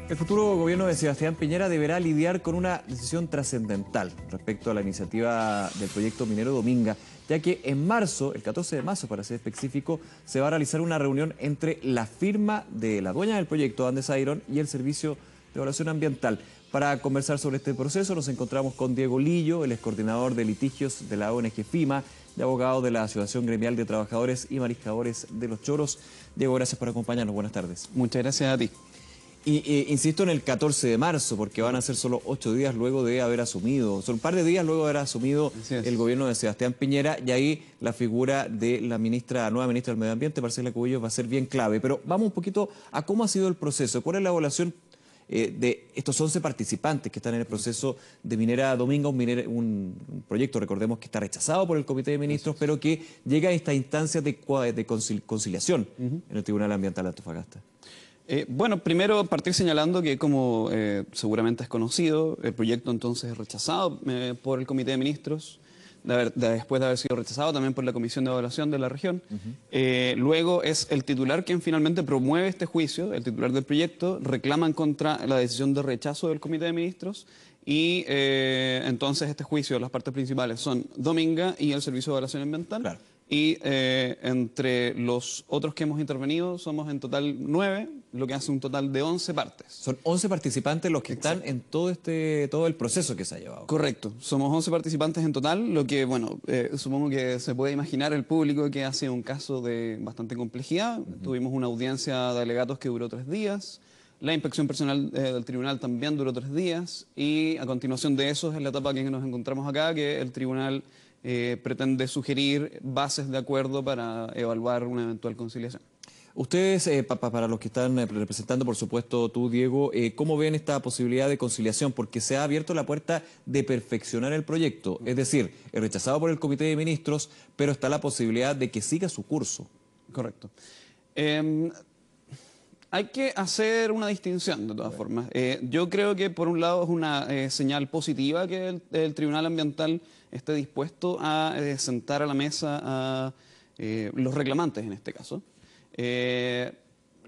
El futuro gobierno de Sebastián Piñera deberá lidiar con una decisión trascendental respecto a la iniciativa del proyecto minero Dominga, ya que en marzo, el 14 de marzo para ser específico, se va a realizar una reunión entre la firma de la dueña del proyecto, Andes Iron, y el Servicio de Evaluación Ambiental. Para conversar sobre este proceso nos encontramos con Diego Lillo, el excoordinador de litigios de la ONG FIMA y abogado de la Asociación Gremial de Trabajadores y Mariscadores de los Choros. Diego, gracias por acompañarnos. Buenas tardes. Muchas gracias a ti. Y insisto en el 14 de marzo, porque van a ser solo 8 días luego de haber asumido, son un par de días luego de haber asumido el gobierno de Sebastián Piñera, y ahí la figura de la nueva ministra del Medio Ambiente, Marcela Cubillos, va a ser bien clave. Pero vamos un poquito a cómo ha sido el proceso, cuál es la evaluación de estos 11 participantes que están en el proceso de Minera Dominga, un proyecto, recordemos, que está rechazado por el Comité de Ministros, pero que llega a esta instancia de conciliación en el Tribunal Ambiental de Antofagasta. Bueno, primero partir señalando que, como seguramente es conocido, el proyecto entonces es rechazado por el Comité de Ministros, después de haber sido rechazado también por la Comisión de Evaluación de la región. Luego es el titular quien finalmente promueve este juicio, el titular del proyecto, reclaman contra la decisión de rechazo del Comité de Ministros, y entonces este juicio, las partes principales son Dominga y el Servicio de Evaluación Ambiental. Claro. Y entre los otros que hemos intervenido somos en total 9, lo que hace un total de 11 partes. Son 11 participantes los que están en todo el proceso que se ha llevado. Correcto, somos 11 participantes en total, lo que, bueno, supongo que se puede imaginar el público que ha sido un caso de bastante complejidad. Tuvimos una audiencia de alegatos que duró 3 días, la inspección personal del tribunal también duró 3 días, y a continuación de eso es la etapa en que nos encontramos acá, que el tribunal pretende sugerir bases de acuerdo para evaluar una eventual conciliación. Ustedes, para los que están representando, por supuesto, tú, Diego, ¿cómo ven esta posibilidad de conciliación? Porque se ha abierto la puerta de perfeccionar el proyecto. Es decir, es rechazado por el Comité de Ministros, pero está la posibilidad de que siga su curso. Correcto. Hay que hacer una distinción, de todas formas. Yo creo que, por un lado, es una señal positiva que el Tribunal Ambiental esté dispuesto a sentar a la mesa a los reclamantes, en este caso.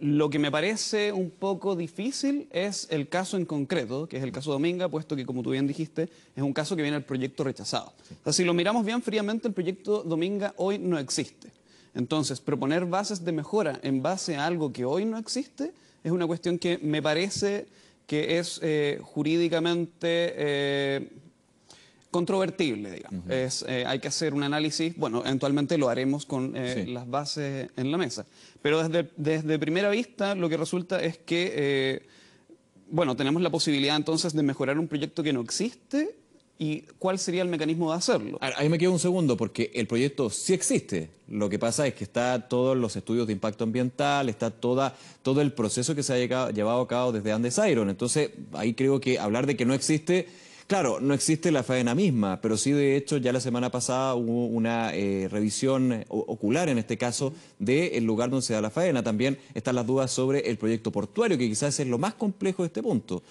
Lo que me parece un poco difícil es el caso en concreto, que es el caso Dominga, puesto que, como tú bien dijiste, es un caso que viene del proyecto rechazado. O sea, si lo miramos bien fríamente, el proyecto Dominga hoy no existe. Entonces, proponer bases de mejora en base a algo que hoy no existe es una cuestión que me parece que es jurídicamente controvertible, digamos. Hay que hacer un análisis, bueno, eventualmente lo haremos con las bases en la mesa. Pero desde primera vista lo que resulta es que, bueno, tenemos la posibilidad entonces de mejorar un proyecto que no existe. ¿Y cuál sería el mecanismo de hacerlo? Ahí me quedo un segundo, porque el proyecto sí existe. Lo que pasa es que está todos los estudios de impacto ambiental, está todo el proceso que se ha llevado a cabo desde Andes Iron. Entonces, ahí creo que hablar de que no existe, claro, no existe la faena misma, pero sí, de hecho, ya la semana pasada hubo una revisión ocular, en este caso, del lugar donde se da la faena. También están las dudas sobre el proyecto portuario, que quizás es lo más complejo de este punto.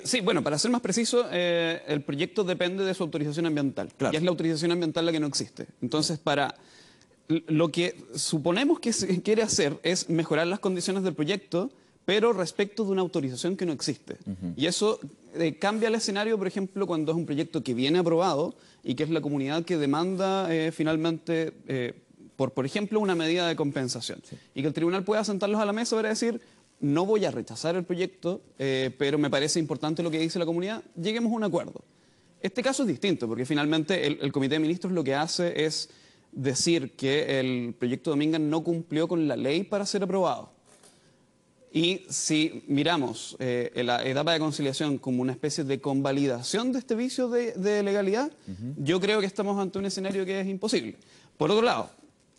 Sí, bueno, para ser más preciso, el proyecto depende de su autorización ambiental. Claro. Y es la autorización ambiental la que no existe. Entonces, lo que suponemos que se quiere hacer es mejorar las condiciones del proyecto, pero respecto de una autorización que no existe. Y eso cambia el escenario, por ejemplo, cuando es un proyecto que viene aprobado y que es la comunidad que demanda finalmente, por ejemplo, una medida de compensación. Y que el tribunal pueda sentarlos a la mesa para decir: no voy a rechazar el proyecto, pero me parece importante lo que dice la comunidad, lleguemos a un acuerdo. Este caso es distinto, porque finalmente el Comité de Ministros lo que hace es decir que el proyecto Dominga no cumplió con la ley para ser aprobado. Y si miramos la etapa de conciliación como una especie de convalidación de este vicio de legalidad, yo creo que estamos ante un escenario que es imposible. Por otro lado,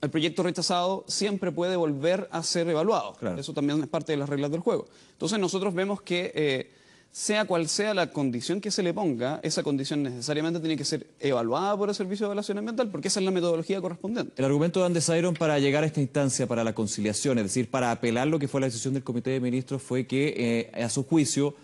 el proyecto rechazado siempre puede volver a ser evaluado. Claro. Eso también es parte de las reglas del juego. Entonces nosotros vemos que sea cual sea la condición que se le ponga, esa condición necesariamente tiene que ser evaluada por el Servicio de Evaluación Ambiental, porque esa es la metodología correspondiente. El argumento de Andes Iron para llegar a esta instancia, para la conciliación, es decir, para apelar lo que fue la decisión del Comité de Ministros, fue que a su juicio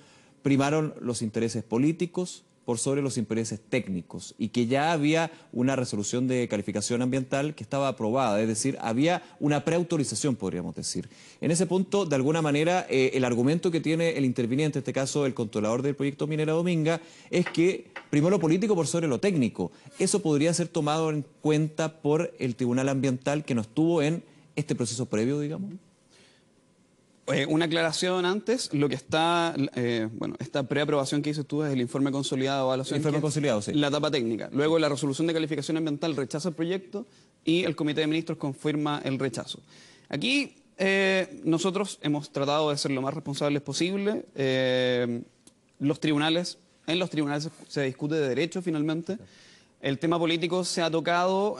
primaron los intereses políticos por sobre los intereses técnicos y que ya había una resolución de calificación ambiental que estaba aprobada, es decir, había una preautorización, podríamos decir. En ese punto, de alguna manera, el argumento que tiene el interviniente, en este caso el controlador del proyecto Minera Dominga, es que primó lo político por sobre lo técnico. Eso podría ser tomado en cuenta por el Tribunal Ambiental que no estuvo en este proceso previo, digamos. Una aclaración antes, lo que está, bueno, esta preaprobación que dices tú es el informe consolidado de evaluación. El informe consolidado, sí. La etapa técnica. Luego la resolución de calificación ambiental rechaza el proyecto y el Comité de Ministros confirma el rechazo. Aquí nosotros hemos tratado de ser lo más responsables posible. En los tribunales se discute de derecho finalmente. El tema político se ha tocado,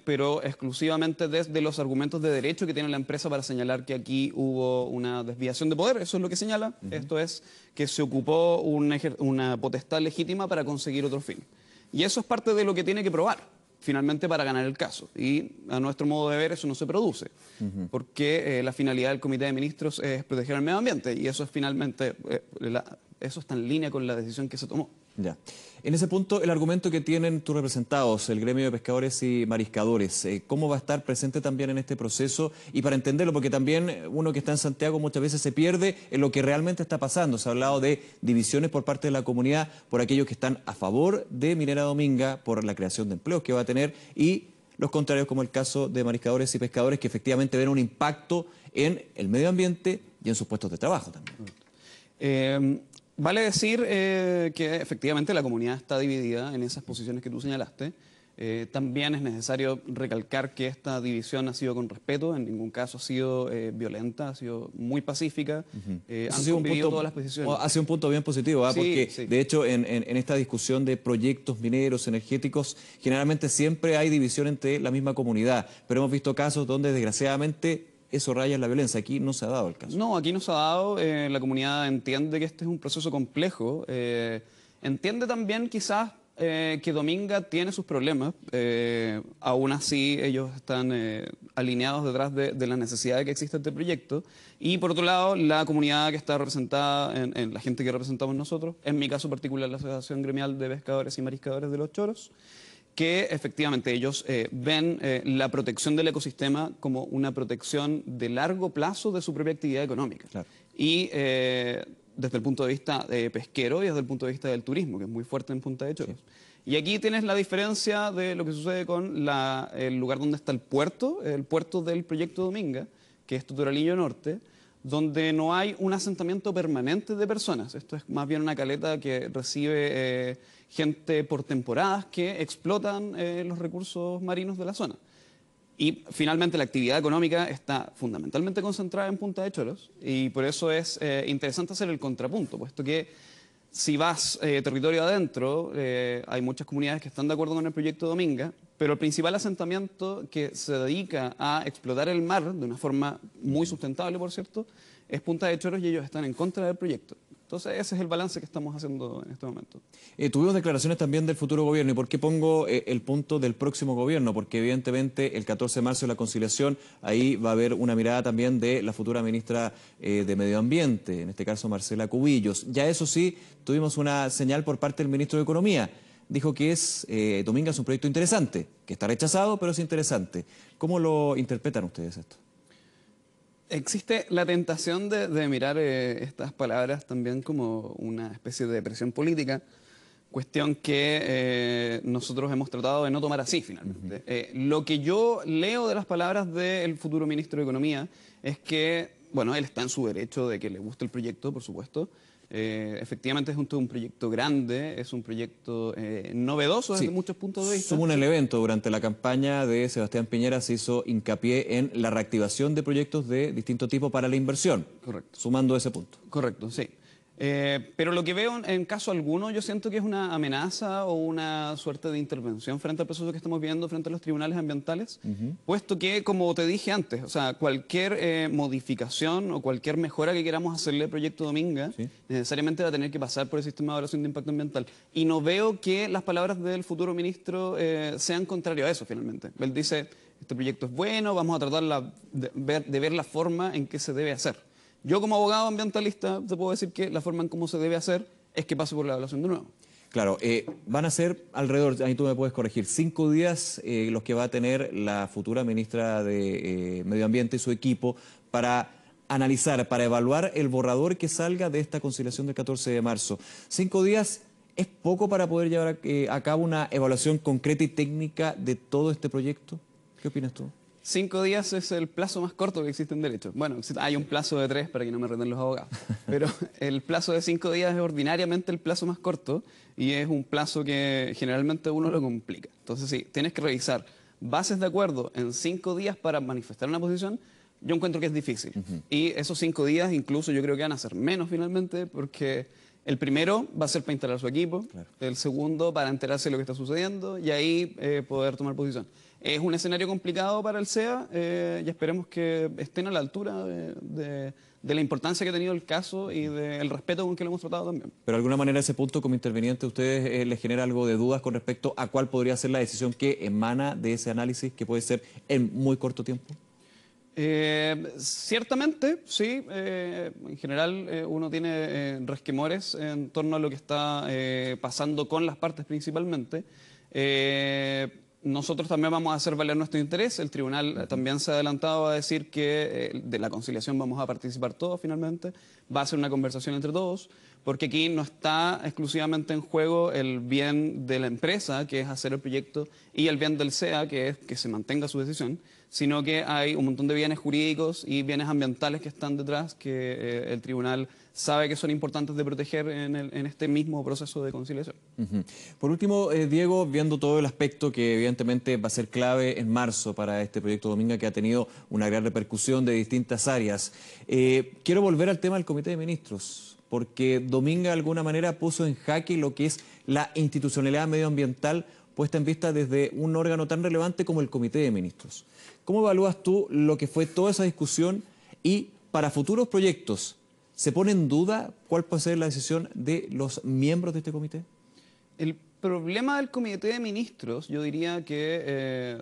pero exclusivamente desde los argumentos de derecho que tiene la empresa para señalar que aquí hubo una desviación de poder. Eso es lo que señala. Esto es que se ocupó una potestad legítima para conseguir otro fin. Y eso es parte de lo que tiene que probar, finalmente, para ganar el caso. Y a nuestro modo de ver eso no se produce, porque la finalidad del Comité de Ministros es proteger el medio ambiente y eso es finalmente, eso está en línea con la decisión que se tomó. Ya. En ese punto, el argumento que tienen tus representados, el gremio de pescadores y mariscadores, ¿cómo va a estar presente también en este proceso? Y para entenderlo, porque también uno que está en Santiago muchas veces se pierde en lo que realmente está pasando. Se ha hablado de divisiones por parte de la comunidad, por aquellos que están a favor de Minera Dominga, por la creación de empleos que va a tener, y los contrarios, como el caso de mariscadores y pescadores, que efectivamente ven un impacto en el medio ambiente y en sus puestos de trabajo también. Vale decir que efectivamente la comunidad está dividida en esas posiciones que tú señalaste. También es necesario recalcar que esta división ha sido con respeto, en ningún caso ha sido violenta, ha sido muy pacífica. Han convivido todas las posiciones. Ha sido un punto bien positivo, Sí, porque sí. de hecho en esta discusión de proyectos mineros, energéticos, generalmente siempre hay división entre la misma comunidad, pero hemos visto casos donde desgraciadamente eso raya en la violencia. Aquí no se ha dado el caso. No, aquí no se ha dado. La comunidad entiende que este es un proceso complejo. Entiende también quizás que Dominga tiene sus problemas. Aún así, ellos están alineados detrás de la necesidad de que exista este proyecto. Y por otro lado, la comunidad que está representada en la gente que representamos nosotros, en mi caso particular, la Asociación Gremial de Pescadores y Mariscadores de los Choros, que efectivamente ellos ven la protección del ecosistema como una protección de largo plazo de su propia actividad económica. Claro. Y desde el punto de vista pesquero y desde el punto de vista del turismo, que es muy fuerte en Punta de Choros. Sí. Y aquí tienes la diferencia de lo que sucede con el lugar donde está el puerto del proyecto Dominga, que es Tutoralillo Norte, donde no hay un asentamiento permanente de personas. Esto es más bien una caleta que recibe gente por temporadas que explotan los recursos marinos de la zona. Y finalmente la actividad económica está fundamentalmente concentrada en Punta de Choros y por eso es interesante hacer el contrapunto, puesto que si vas territorio adentro, hay muchas comunidades que están de acuerdo con el proyecto Dominga, pero el principal asentamiento que se dedica a explotar el mar de una forma muy sustentable, por cierto, es Punta de Choros y ellos están en contra del proyecto. Entonces ese es el balance que estamos haciendo en este momento. Tuvimos declaraciones también del futuro gobierno. ¿Y por qué pongo el punto del próximo gobierno? Porque evidentemente el 14 de marzo de la conciliación, ahí va a haber una mirada también de la futura ministra de Medio Ambiente, en este caso Marcela Cubillos. Ya eso sí, tuvimos una señal por parte del ministro de Economía. Dijo que Dominga es un proyecto interesante, que está rechazado, pero es interesante. ¿Cómo lo interpretan ustedes esto? Existe la tentación de mirar estas palabras también como una especie de presión política, cuestión que nosotros hemos tratado de no tomar así finalmente. Lo que yo leo de las palabras del futuro ministro de Economía es que, bueno, él está en su derecho de que le guste el proyecto, por supuesto. Efectivamente es un proyecto grande, es un proyecto novedoso desde muchos puntos de vista. Sumo en el evento, durante la campaña de Sebastián Piñera se hizo hincapié en la reactivación de proyectos de distinto tipo para la inversión. Correcto. Sumando ese punto. Correcto, sí. Pero lo que veo en caso alguno, yo siento que es una amenaza o una suerte de intervención frente al proceso que estamos viendo frente a los tribunales ambientales, puesto que, como te dije antes, o sea, cualquier modificación o cualquier mejora que queramos hacerle al proyecto Dominga, necesariamente va a tener que pasar por el sistema de evaluación de impacto ambiental. Y no veo que las palabras del futuro ministro sean contrarias a eso, finalmente. Él dice, este proyecto es bueno, vamos a tratar de ver la forma en que se debe hacer. Yo como abogado ambientalista te puedo decir que la forma en cómo se debe hacer es que pase por la evaluación de nuevo. Claro, van a ser alrededor, ahí tú me puedes corregir, 5 días los que va a tener la futura ministra de Medio Ambiente y su equipo para analizar, para evaluar el borrador que salga de esta conciliación del 14 de marzo. 5 días es poco para poder llevar a cabo una evaluación concreta y técnica de todo este proyecto. ¿Qué opinas tú? 5 días es el plazo más corto que existe en derecho. Bueno, hay un plazo de 3 para que no me reten los abogados, pero el plazo de 5 días es ordinariamente el plazo más corto y es un plazo que generalmente uno lo complica. Entonces, sí, tienes que revisar bases de acuerdo en 5 días para manifestar una posición. Yo encuentro que es difícil. Y esos 5 días incluso yo creo que van a ser menos finalmente, porque el primero va a ser para instalar su equipo, claro. El segundo para enterarse de lo que está sucediendo y ahí poder tomar posición. Es un escenario complicado para el SEA y esperemos que estén a la altura de la importancia que ha tenido el caso y del respeto con que lo hemos tratado también. Pero de alguna manera ese punto como interviniente, ¿a ustedes les genera algo de dudas con respecto a cuál podría ser la decisión que emana de ese análisis que puede ser en muy corto tiempo? Ciertamente, sí. En general uno tiene resquemores en torno a lo que está pasando con las partes principalmente. Nosotros también vamos a hacer valer nuestro interés. El tribunal también se ha adelantado a decir que de la conciliación vamos a participar todos finalmente. Va a ser una conversación entre todos, porque aquí no está exclusivamente en juego el bien de la empresa, que es hacer el proyecto, y el bien del SEA, que es que se mantenga su decisión, sino que hay un montón de bienes jurídicos y bienes ambientales que están detrás, que el tribunal sabe que son importantes de proteger en este mismo proceso de conciliación. Por último, Diego, viendo todo el aspecto que evidentemente va a ser clave en marzo para este proyecto Dominga, que ha tenido una gran repercusión de distintas áreas, quiero volver al tema del Comité de Ministros, porque Dominga de alguna manera puso en jaque lo que es la institucionalidad medioambiental puesta en vista desde un órgano tan relevante como el Comité de Ministros. ¿Cómo evalúas tú lo que fue toda esa discusión y para futuros proyectos, ¿se pone en duda cuál puede ser la decisión de los miembros de este comité? El problema del Comité de Ministros, yo diría que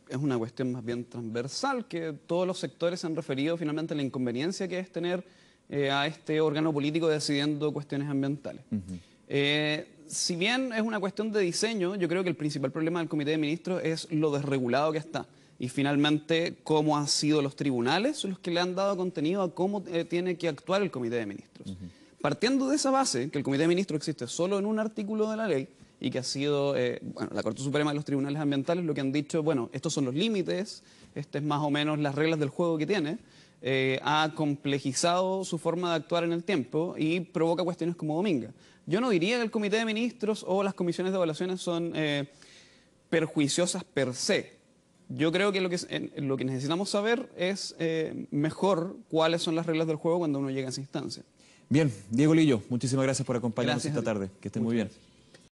es una cuestión más bien transversal, que todos los sectores han referido finalmente a la inconveniencia que es tener a este órgano político decidiendo cuestiones ambientales. Si bien es una cuestión de diseño, yo creo que el principal problema del Comité de Ministros es lo desregulado que está. Y finalmente, cómo han sido los tribunales los que le han dado contenido a cómo tiene que actuar el Comité de Ministros. Partiendo de esa base, que el Comité de Ministros existe solo en un artículo de la ley y que ha sido, bueno, la Corte Suprema y los tribunales ambientales lo que han dicho, bueno, estos son los límites, este es más o menos las reglas del juego que tiene, ha complejizado su forma de actuar en el tiempo y provoca cuestiones como Dominga. Yo no diría que el Comité de Ministros o las comisiones de evaluaciones son perjuiciosas per se. Yo creo que lo que necesitamos saber es mejor cuáles son las reglas del juego cuando uno llega a esa instancia. Bien, Diego Lillo, muchísimas gracias por acompañarnos esta tarde. Que estén muy bien.